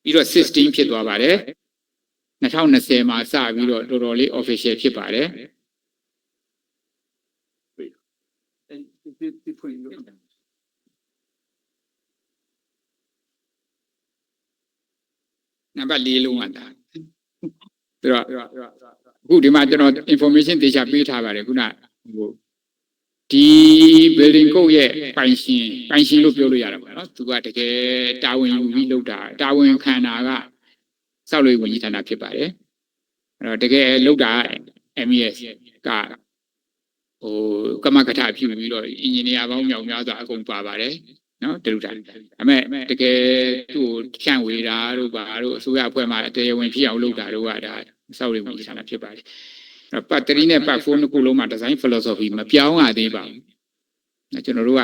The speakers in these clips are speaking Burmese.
ပြီးတော့16ဖြစ်သွားပါတယ်2020မှာစပြီးတော့တော်တော်လေး official ဖြစ်ပါတယ်နံပါတ်4လုံးကတာပြီးတော့အခုဒီမှာကျွန်တော် information သေချာပေးထားပါတယ်ခုနဟိုဒီ building code ရဲ့ပိုင်ရှင်လို့ပြောလို့ရတာပေါ့နော်သူကတကယ်တာဝန်ယူပြီးလုပ်တာတာဝန်ခံတာကစောက်လို့ဝင်ကြီးဌာနဖြစ်ပါတယ်အဲ့တော့တကယ်လုပ်တာ MES ကဟိုကမကထပြုပြီးတော့ engineer ပေါင်းမြောက်များစွာအကုန်ပါပါတယ်နော်တူတာဒါပေမဲ့တကယ်သူ့ကိုဖြန့်ဝေတာတို့ဘာတို့အစိုးရအဖွဲ့မှာတရားဝင်ဖြစ်အောင်လုပ်တာတို့ကဒါစောက်လို့ဝင်ကြီးဌာနဖြစ်ပါတယ်ပတ်3နဲ့ပတ်4နှစ်ခုလုံးမှာ design philosophy မပြောင်းရသေးပါဘူးကျွန်တော်တို့က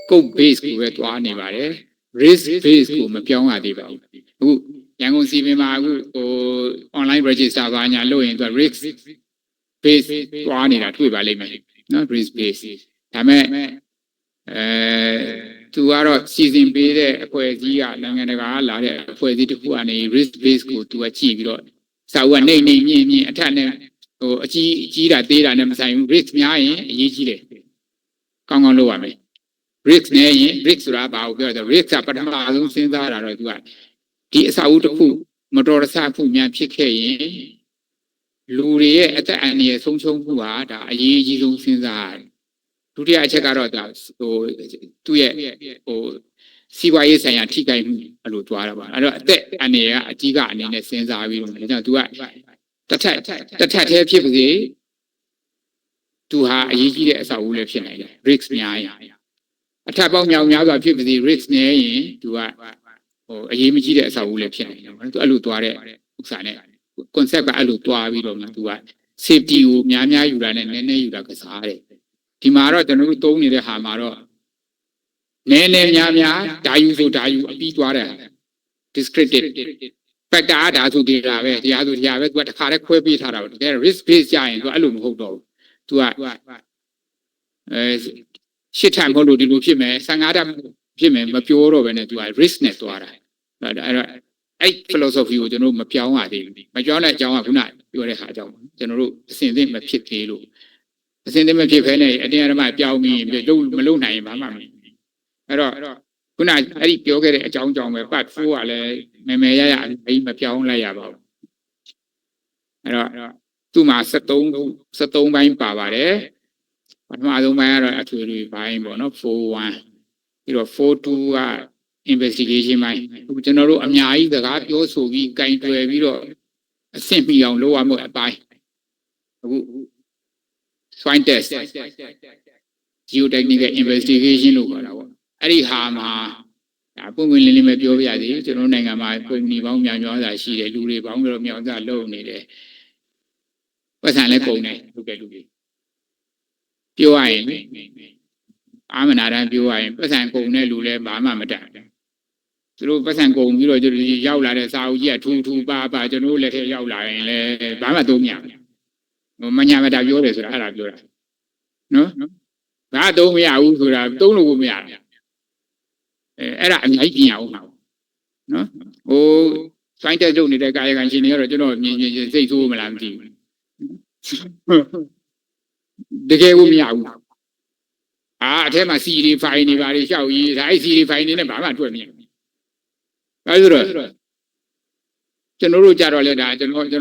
code base ကိုပဲသွားနေပါတယ် risk base ကိုမပြောင်းရသေးပါဘူးအခုရန်ကုန်စီမံမှာအခုဟို online register ဘာညာလုပ်ရင်သူက risk base သွားနေတာတွေ့ပါလိမ့်မယ်နော် risk base ဒါပေမဲ့သူကတော့စီစဉ်ပေးတဲ့အဖွဲ့အစည်းကနိုင်ငံတကာကလာတဲ့အဖွဲ့အစည်းတစ်ခုကနေ risk base ကိုသူကကြည့်ပြီးတော့စာအုပ်ကနေမြင့်အထက်နဲ့ဟိုအကြီးတာသေးတာနဲ့မဆိုင်ဘူး risk များရင်အရေးကြီးတယ်ကောင်းကောင်းလုပ်ရမယ် risk နဲ့ရင် risk ဆိုတာဘာကိုပြောလဲ risk ကပထမဆုံးစဉ်းစားတာတော့သူကဒီအစာအုပ်တစ်ခုမတော်တဆမှုများဖြစ်ခဲ့ရင်လူတွေရဲ့အသက်အန္တရာယ်ဆုံးရှုံးမှုဟာဒါအရေးကြီးဆုံးစဉ်းစားရတယ်ဒုတိယအချက်ကတော့ဒါဟိုသူ့ရဲ့ဟိုစီးပွားရေးဆိုင်ရာထိခိုက်မှုအဲ့လိုသွားတာပါအဲ့တော့အသက်အန္တရာယ်ကအကြီးကအနေနဲ့စဉ်းစားပြီးတော့ဒါကြောင့်သူကတစ်ထက်သေးဖြစ်ပါစေသူဟာအရေးကြီးတဲ့အဆောက်အဦလည်းဖြစ်နိုင်တယ် risk များရင်အထက်ပေါင်းများစွာဖြစ်ပါစေ risk နည်းရင်သူကဟိုအရေးမကြီးတဲ့အဆောက်အဦလည်းဖြစ်နိုင်တယ်သူအဲ့လိုသွားတဲ့ဥစ္စာနဲ့ concept ကအဲ့လိုသွားပြီးတော့မှသူက safety ကိုများယူတာနဲ့နည်းယူတာကစားတယ်ဒီမှာတော့ကျွန်တော်တို့သုံးနေတဲ့ဟာမှာတော့နည်းများဓာယူဆိုဓာယူအပြီးသွားတယ် descriptive factor ဓာဆိုတရားပဲတရားဆိုတရားပဲသူကတခါတည်းခွဲပေးထားတာပဲတကယ် risk base ကြရင်သူအဲ့လိုမဟုတ်တော့ဘူးသူကရှစ်ထပ်မဟုတ်လို့ဒီလိုဖြစ်မယ်15ထပ်ဖြစ်မယ်မပြောတော့ဘဲနဲ့သူက risk နဲ့သွားတာအဲ့တော့အဲ့ philosophy ကိုကျွန်တော်တို့မပြောင်းရသေးဘူးမပြောင်းတဲ့အကြောင်းကခုနပြောတဲ့ဟာအကြောင်းကျွန်တော်တို့အစဉ်အသင့်မဖြစ်သေးလို့အစဉ်အသင့်မဖြစ်ခဲနဲ့အတင်းအဓမ္မပြောင်းပြီးမလုပ်နိုင်ရင်ဘာမှမဖြစ်အဲ့တော့ခုနအဲ့ဒီပြောခဲ့တဲ့အကြောင်းကြောင့်ပဲ part 4ကလည်းမယ်ရအိမ်မပြောင်းလိုက်ရပါဘူးအဲ့တော့သူ့မှာ73ပိုင်းပါပါတယ်ပထမဆုံးပိုင်းကတော့အထွေထွေပိုင်းပေါ့နော်41ပြီးတော့42က investigation ပိုင်းအခုကျွန်တော်တို့အများကြီးစကားပြောဆိုပြီးကင်တွယ်ပြီးတော့အဆင့်မီအောင်လုပ်ရမှုအပိုင်းအခု swine test geotechnical investigation လို့ခေါ်တာပေါ့အဲ့ဒီဟာမှာဒါပုံမှန်လင်းပဲပြောပြရစီကျွန်တော်နိုင်ငံမှာကုမ္ပဏီပေါင်းများစွာရှိတယ်လူတွေပေါင်းတော့များစွာလုပ်နေတယ်ပတ်စံလည်းကုန်တယ်လုပ်တဲ့လူတွေပြောရရင်အာမနာတမ်းပြောရရင်ပတ်စံကုန်တဲ့လူလည်းဘာမှမတတ်သူတို့ပတ်စံကုန်ပြီးတော့ရောက်လာတဲ့စာအုပ်ကြီးကထူပါကျွန်တော်လက်ထဲရောက်လာရင်လည်းဘာမှသုံးမရဘူးမညာမတာပြောတယ်ဆိုတာအဲ့ဒါပြောတာနော်ဘာသုံးမရဘူးဆိုတာသုံးလို့ကိုမရဘူးအဲ့ဒါအများကြီးပြင်ရအောင်ပါနော်ဟိုစိုင်းတက်လုပ်နေတဲ့ကာယကံရှင်တွေကတော့ကျွန်တော်မြင်စိတ်ဆိုးမလားမသိဘူးတကယ်ကိုမရဘူးအထက်မှာ CD file တွေပါရှောက်ရေးဒါအဲ့ CD file တွေနဲ့ဘာမှတွေ့မရဘူးအဲဆိုတော့ကျွန်တော်တို့ကြတော့လေဒါကျွန်တော်က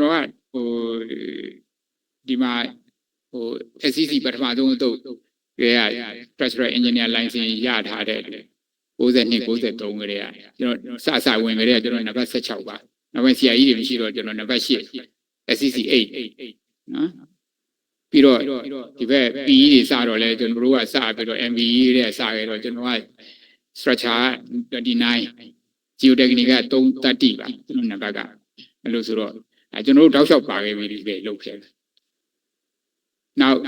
ဟိုဒီမှာဟို SCC ပထမဆုံးအလုပ်ရ structural engineer license ရထားတဲ့92 93ကလေးကကျွန်တော်စဝင်ကလေးကကျွန်တော်နံပါတ်16ပါနောက်ပိုင်း CIE တွေမရှိတော့ကျွန်တော်နံပါတ်8 SCC 8နော်ပြီးတော့ဒီဘက် PE တွေစတော့လဲကျွန်တော်တို့ကစပြီးတော့ MBE တဲ့စခဲ့တော့ကျွန်တော်က structure 29 geotechnical 330ပါကျွန်တော်နံပါတ်ကအဲ့လိုဆိုတော့ကျွန်တော်တို့တောက်လျှောက်ပါခဲ့ပြီးဒီလုပ်ခဲ့နောက်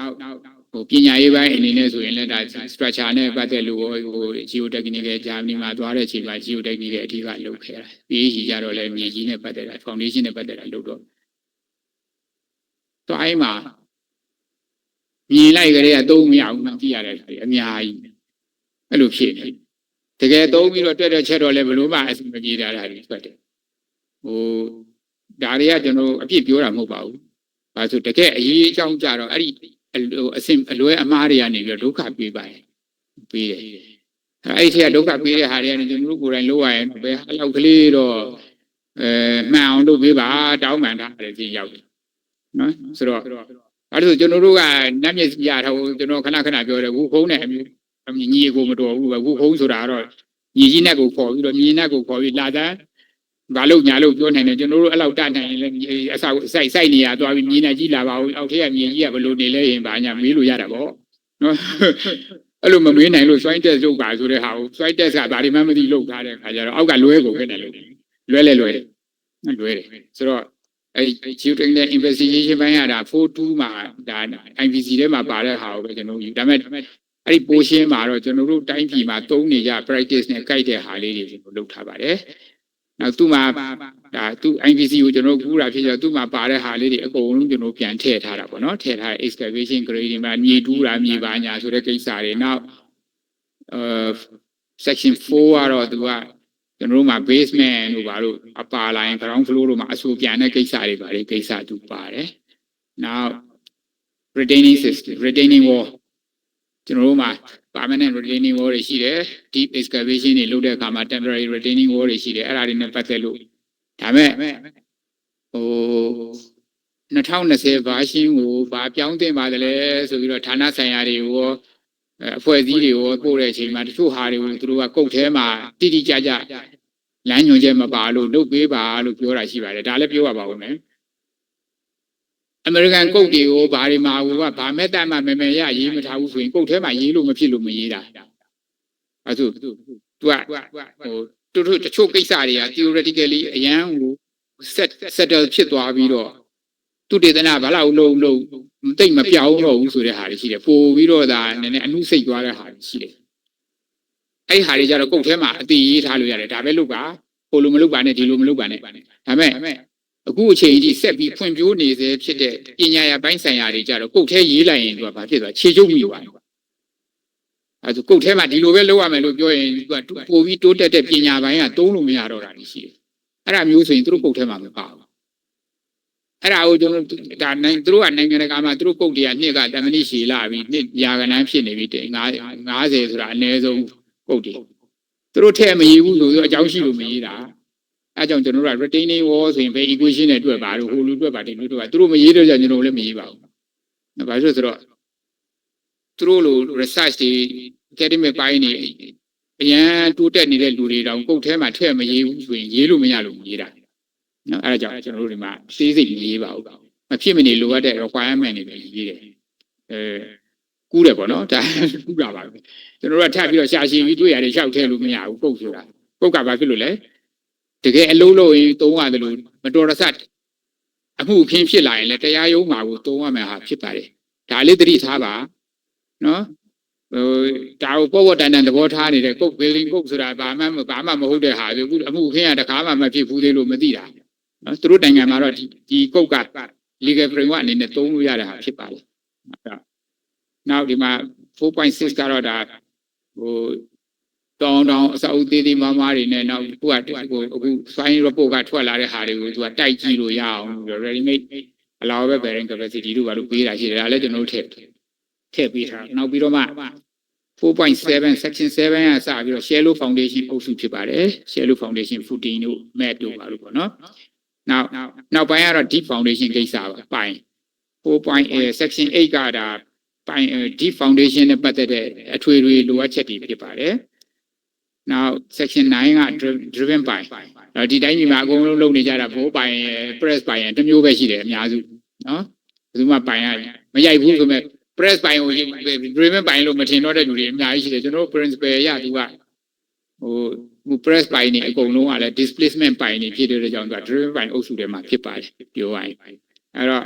ဟိုပညာရေးပိုင်းအနေနဲ့ဆိုရင်လည်းဒါ structure နဲ့ပတ်သက်လို့ဟို geotechnical ဂျာမနီမှာသွားတဲ့အချိန်မှာ geotechnical အဓိကလုပ်ခဲ့တာ PE ကြတော့လည်းမြေကြီးနဲ့ပတ်သက်တာ foundation နဲ့ပတ်သက်တာလုပ်တော့အဲ့မှာမြင်လိုက်ကြတဲ့သုံးမရဘူးမှကြည့်ရတဲ့ခါကြီးအများကြီးအဲ့လိုဖြစ်နေတကယ်သုံးပြီးတော့တွေ့တဲ့ချက်တော့လည်းဘလို့မှအဆင်မပြေတာတွေထွက်တယ် ဒါတွေကကျွန်တော်အပြစ်ပြောတာမဟုတ်ပါဘူး။ဒါဆိုတကယ်အရေးအကြောင်းကြတော့အဲ့ဒီအစင်အလွဲအမှားတွေကနေပြီးတော့ဒုက္ခပေးပါတယ်။ပေးတယ်။အဲ့ဒီထက်ကဒုက္ခပေးတဲ့ဟာတွေကနေကျွန်တော်တို့ကိုယ်တိုင်လုပ်ရရင်ပဲအဲ့လောက်ကလေးတော့မှန်အောင်လုပ်ပေးပါတောင်းပန်ထားတယ်ချင်းရောက်တယ်။နော်ဆိုတော့အဲ့ဒါဆိုကျွန်တော်တို့ကနတ်မျက်စိရထားဖို့ကျွန်တော်ခဏပြောတယ်ဝူခုံးနဲ့ညီကိုမတော်ဘူးပဲဝူခုံးဆိုတာတော့ညီကြီးနဲ့ကိုခေါ်ပြီးတော့ညီနဲ့ကိုခေါ်ပြီးလာတဲ့ဘာလို့ညာလို့ပြောနိုင်တယ်ကျွန်တော်တို့အဲ့လောက်တတ်နိုင်ရင်လည်းအဆောက်စိုက်နေရသွားပြီးညီနဲ့ကြီးလာပါဦးအောက်ထက်ကညီကြီးကဘယ်လိုနေလဲရင်ဘာညာမေးလို့ရတာပေါ့နော်အဲ့လိုမမေးနိုင်လို့စွိုင်းတက်ရုပ်ပါဆိုတဲ့ဟာကိုစွိုင်းတက်ကဘာဒီမှမသိလို့ထားတဲ့ခါကျတော့အောက်ကလွဲကိုခဲ့တယ်လို့လွဲတယ်ဆိုတော့အဲ့ children investigation ဘိုင်းရတာ42မှာဒါ IPC ထဲမှာပါတဲ့ဟာကိုပဲကျွန်တော်ယူဒါပေမဲ့အဲ့ဒီ portion မှာတော့ကျွန်တော်တို့တိုင်းပြည်မှာသုံးနေကြ practice နဲ့ကြိုက်တဲ့ဟာလေးတွေကျွန်တော်လုပ်ထားပါတယ်နောက်သူ့မှာဒါသူ IPC ကိုကျွန်တော်ကူးတာဖြစ်ကြသူ့မှာပါတဲ့ဟာလေးတွေအကုန်လုံးကျွန်တော်ပြန်ထည့်ထားတာပေါ့နော်ထည့်ထား excavation grading မှာမြေတူးတာမြေပါညာဆိုတဲ့ကိစ္စတွေနောက်section 4ကတော့သူကကျွန်တော်တို့မှာ basement တို့ဘာလို့အပါလိုင်း ground floor တို့မှာအဆူပြန်တဲ့ကိစ္စတွေပါလေကိစ္စသူပါတယ်နောက် retaining system retaining wall ကျွန်တော်တို့မှာ permanent retaining wall တွေရှိတယ် deep excavation တွေလုပ်တဲ့အခါမှာ temporary retaining wall တွေရှိတယ်အဲ့ဒါတွေနဲ့ပတ်သက်လို့ဒါမဲ့2020 version ကိုဘာပြောင်းသင့်ပါတယ်လဲဆိုပြီးတော့ဌာနဆိုင်ရာတွေကိုအဖွဲ့အစည်းတွေကိုပို့တဲ့အချိန်မှာတချို့ဟာတွေကိုသူတို့ကကုတ်ထဲမှာတိတိကျကျလမ်းညွှန်ချက်မပါလို့လုပ်ပေးပါလို့ပြောတာရှိပါတယ်ဒါလည်းပြောပါဦးမယ်အမေရိကန်ကုတ်တွေကိုဘာတွေမှာကဘာမဲ့တတ်မှမယ်ရရေးမထားဘူးဆိုရင်ကုတ်ထဲမှာရေးလို့မဖြစ်လို့မရေးတာအဲဆိုသူကတချို့ကိစ္စတွေက theoretically အရန်ကို settle ဖြစ်သွားပြီးတော့သူတေသနာဘာလို့လုံးတိတ်မပြောင်းတော့ဘူးဆိုတဲ့ဟာတွေရှိတယ်ပို့ပြီးတော့ဒါနည်းနည်းအနှုတ်စိတ်သွားတဲ့ဟာတွေရှိတယ်အဲ့ဟာတွေကြတော့ကုတ်ထဲမှာအတိရေးထားလို့ရတယ်ဒါပဲလုပ်ပါဟိုလိုမလုပ်ပါနဲ့ဒီလိုမလုပ်ပါနဲ့ဒါမဲ့အခုအချိန်ကြီးဆက်ပြီးဖွံ့ဖြိုးနေစေဖြစ်တဲ့ပညာရပိုင်းဆိုင်ရာတွေကြတော့ကုတ်ထဲရေးလိုက်ရင်သူကဘာဖြစ်သွားခြေချုပ်မိသွားတယ်အဲဆိုကုတ်ထဲမှာဒီလိုပဲလုပ်ရမယ်လို့ပြောရင်သူကပို့ပြီးတိုးတက်တဲ့ပညာပိုင်းကသုံးလို့မရတော့တာရှိတယ်အဲ့ဒါမျိုးဆိုရင်သူတို့ကုတ်ထဲမှာမပါဘူးအဲ့ဒါကိုကျွန်တော်ဒါနိုင်သူတို့ကနိုင်ငံတကာမှာသူတို့ကုတ်တွေကနှစ်ကတမဏိရှည်လာပြီးနှစ်ရာခဏန်းဖြစ်နေပြီ50ဆိုတာအနည်းဆုံးကုတ်တွေသူတို့ထဲမရေးဘူးဆိုတော့အကြောင်းရှိလို့မရေးတာအဲကြောင့်ကျွန်တော်တို့က retaining wall ဆိုရင်ဘယ် equation နဲ့တွက်ပါလို့ဟိုလူတွက်ပါဒီလူတွက်ပါသူတို့မရေးတော့ကြကျွန်တော်လည်းမရေးပါဘူး။ဘာလို့ဆိုတော့သူတို့လို research တွေ academic ပိုင်းနေအရန်တိုးတက်နေတဲ့လူတွေတောင်ကုတ်ထဲမှာထည့်မရေးဘူးဆိုရင်ရေးလို့မရလို့ရေးတာ။နော်အဲဒါကြောင့်ကျွန်တော်တို့ဒီမှာစေးစိတ်မရေးပါဘူး။မဖြစ်မနေလိုအပ်တဲ့ requirement တွေပဲရေးတယ်။ကူးတယ်ပေါ့နော်ဒါကူးတာပါပဲ။ကျွန်တော်တို့ကထပ်ပြီးတော့ရှာရှည်ပြီးတွေ့ရတယ်ရှောက်ထဲလို့မရဘူးကုတ်ဆိုတာ။ကုတ်ကဘာဖြစ်လို့လဲ။တကယ်အလုံးလို့ရင်သုံးရတယ်လို့မတော်တဆအမှုခင်းဖြစ်လာရင်လည်းတရားရုံးမှာကိုသုံးရမယ်ဟာဖြစ်ပါတယ်ဒါလေးသတိထားပါနော်ဒါကိုပေါ့ပေါ့တန်တန်သဘောထားနေတဲ့ကုတ် building ကုတ်ဆိုတာဘာမှမဟုတ်တဲ့ဟာဆိုအခုအမှုခင်းရတခါမှမဖြစ်ဘူးသေးလို့မသိတာနော်သူတို့နိုင်ငံမှာတော့ဒီကုတ်က legal framework အနေနဲ့သုံးလို့ရတဲ့ဟာဖြစ်ပါတယ်နောက်ဒီမှာ 4.6 ကတော့ဒါတောင်းအစာအုပ်သေးသေးမားမားတွေနဲ့နောက်အခု fine report ကထွက်လာတဲ့ဟာတွေကိုသူကတိုက်ကြည့်လို့ရအောင် ready made allowable bearing capacity တို့ဘာလို့ပေးတာရှိတယ်ဒါလည်းကျွန်တော်တို့ထည့်ပေးထားနောက်ပြီးတော့မှ 4.7 section 7ကစပြီးတော့ shallow foundation အုပ်စုဖြစ်ပါတယ် shallow foundation footing တို့ mat တို့ဘာလို့ပေါ့နော်နောက်ပိုင်းကတော့ deep foundation ကိစ္စပါပိုင်း section 8ကဒါပိုင်း deep foundation နဲ့ပတ်သက်တဲ့အထွေထွေလိုအပ်ချက်တွေဖြစ်ပါတယ်နောက် section 9က driven ပိုင်းဒီတိုင်းပြည်မှာအကုန်လုံးလုပ်နေကြတာဘိုးပိုင်း press ပိုင်းတမျိုးပဲရှိတယ်အများစုနော်ဘယ်သူမှပိုင်းရမရိုက်ဘူးဆိုမဲ့ press ပိုင်းကို driven ပိုင်းလို့မထင်တော့တဲ့လူတွေအများကြီးရှိတယ်ကျွန်တော်တို့ principle ရသူကpress ပိုင်းနေအကုန်လုံးကလည်း displacement ပိုင်းနေဖြစ်တဲ့ကြောင့်သူက driven ပိုင်းအုပ်စုထဲမှာဖြစ်ပါတယ်ပြောရရင်အဲ့တော့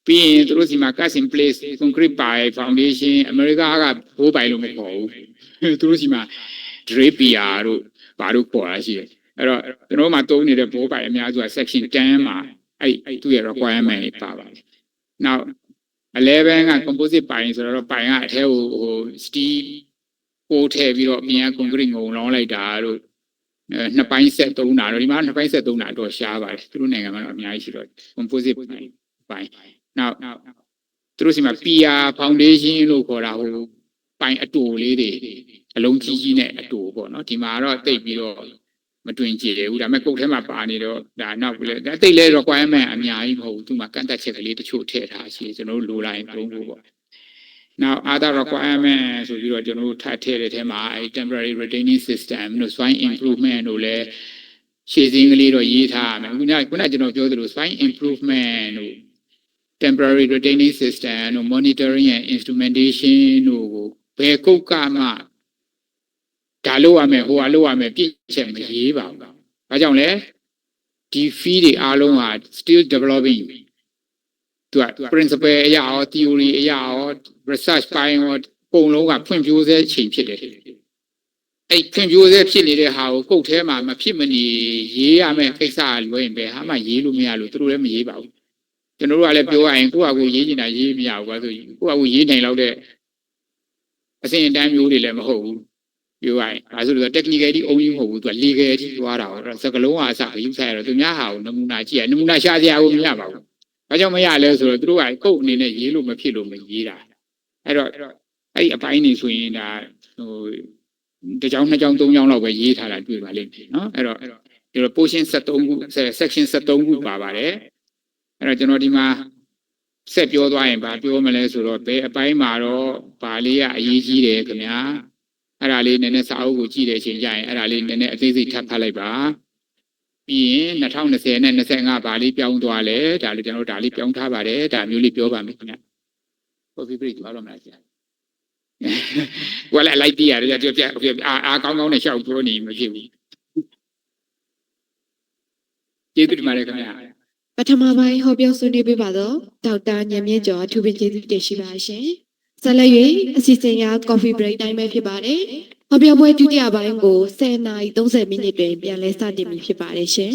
ပြီးရင်သူတို့စီမှာ cast in place concrete ပိုင်း foundation အမေရိကကဘိုးပိုင်းလို့မခေါ်ဘူးသူတို့စီမှာdrapier တို့ဘာလို့ခေါ်တာရှိတယ်အဲ့တော့ကျွန်တော်တို့မှာသုံးနေတဲ့ဘိုးပိုင်အများစုက section 10မှာအဲ့သူ့ရဲ့ requirement တွေပါပါတယ်နောက်11က composite ပိုင်ဆိုတော့ပိုင်ကအထဲကိုsteel ပို့ထည့်ပြီးတော့အပြင်က concrete ငုံလောင်းလိုက်တာတို့ နှစ်ပိုင်းဆက်သုံးတာတော့ဒီမှာနှစ်ပိုင်းဆက်သုံးတာတော့ရှားပါတယ်သူတို့နိုင်ငံမှာတော့အများကြီးရှိတော့ composite ပိုင်းနောက်သူတို့စီမှာ PR foundation လို့ခေါ်တာဟိုပိုင်းအတူလေးတွေအလုံးကြီးကြီးနဲ့အတူပေါ့နော်ဒီမှာတော့တိတ်ပြီးတော့မတွင်ကြည်ဘူးဒါပေမဲ့ကုတ်ထဲမှာပါနေတော့ဒါနောက်ပြီးလဲတိတ်လဲ requirement အများကြီးမဟုတ်ဘူးသူမှာကန့်သက်ချက်ကလေးတချို့ထည့်ထားရှိကျွန်တော်တို့လိုလိုက်သုံးဖို့ပေါ့Now other requirement ဆိုပြီးတော့ကျွန်တော်တို့ထပ်ထည့်တဲ့ထဲမှာအဲ temporary retaining system တို့ swine improvement တို့လည်းရှေ့စင်းကလေးတော့ရေးထားရမယ်ခုနကျွန်တော်ပြောသလို swine improvement တို့ temporary retaining system တို့ monitoring and instrumentation တို့ကိုဘယ်ကုတ်ကမှဒါလို့ရမယ်ဟိုကလို့ရမယ်ပြည့်ချက်မရေးပါဘူး။ဘာကြောင့်လဲဒီ fee တွေအားလုံးဟာ still developing သူက principle အရာရော theory အရာရော research ပိုင်းရောပုံလုံးကဖွံ့ဖြိုးဆဲချိန်ဖြစ်တယ်အဲ့ဖွံ့ဖြိုးဆဲဖြစ်နေတဲ့ဟာကိုကုတ်ထဲမှာမဖြစ်မနေရေးရမယ်ကိစ္စလွယ်ရင်ပဲဟာမှရေးလို့မရလို့သူတို့လည်းမရေးပါဘူးကျွန်တော်တို့ကလည်းပြောရရင်ကိုယ့်ဟာကိုရေးနေတာရေးမရဘူးကွာဆိုကိုယ့်ဟာကိုရေးနိုင်လောက်တဲ့အစဉ်အတန်းမျိုးတွေလည်းမဟုတ်ဘူးပြောရရင်ဒါဆိုတော့ technically အုံးကြီးမဟုတ်ဘူးသူက legal အထိသွားတာတော့စကလုံးကအစယူဆိုင်ရတော့သူများဟာကိုနမူနာကြည့်ရနမူနာရှာစရာကိုမရပါဘူးဘာကြောင့်မရလဲဆိုတော့သူတို့ကကုတ်အနေနဲ့ရေးလို့မဖြစ်လို့မရေးတာအဲ့တော့အဲ့အပိုင်းနေဆိုရင်ဒါဟိုတစ်ကြောင်းနှစ်ကြောင်းသုံးကြောင်းလောက်ပဲရေးထားတာတွေ့ပါလိမ့်မယ်နော်အဲ့တော့ဒီလို portion 73ခု section 73ခုပါပါတယ်အဲ့တော့ကျွန်တော်ဒီမှာဆက်ပြောသွားရင်ဘာပြောမလဲဆိုတော့ဘယ်အပိုင်းမှာတော့ဘာလေးကအရေးကြီးတယ်ခင်ဗျာအဲ့ဒါလေးနည်းနည်းစာအုပ်ကိုကြည့်တဲ့အချိန်ကျရင်အဲ့ဒါလေးနည်းနည်းအသေးစိတ်ထပ်ဖတ်လိုက်ပါပြီးရင်2020နဲ့25ဘာလေးပြောင်းသွားလဲဒါလေးကျွန်တော်ဒါလေးပြောင်းထားပါတယ်ဒါမျိုးလေးပြောပါမယ်ခင်ဗျာ coffee break သွားတော့မလားဆရာwala လိုက်ပြရတယ်ကြအားကောင်းကောင်းနဲ့ရှောက်ပြောနေမဖြစ်ဘူးကျေးဇူးတင်ပါတယ်ခင်ဗျာပထမပိုင်းဟောပြောဆွေးနွေးပေးပါတော့ဒေါက်တာညံမြင့်ကျော်အထူးပင်ကျေးဇူးတင်ရှိပါရှင်ဆက်လက်၍အစီအစဉ်ရ coffee break တိုင်းပဲဖြစ်ပါတယ်ဟောပြောပွဲဒုတိယပိုင်းကို10:30မိနစ်တွင်ပြန်လည်စတင်ပြီဖြစ်ပါတယ်ရှင်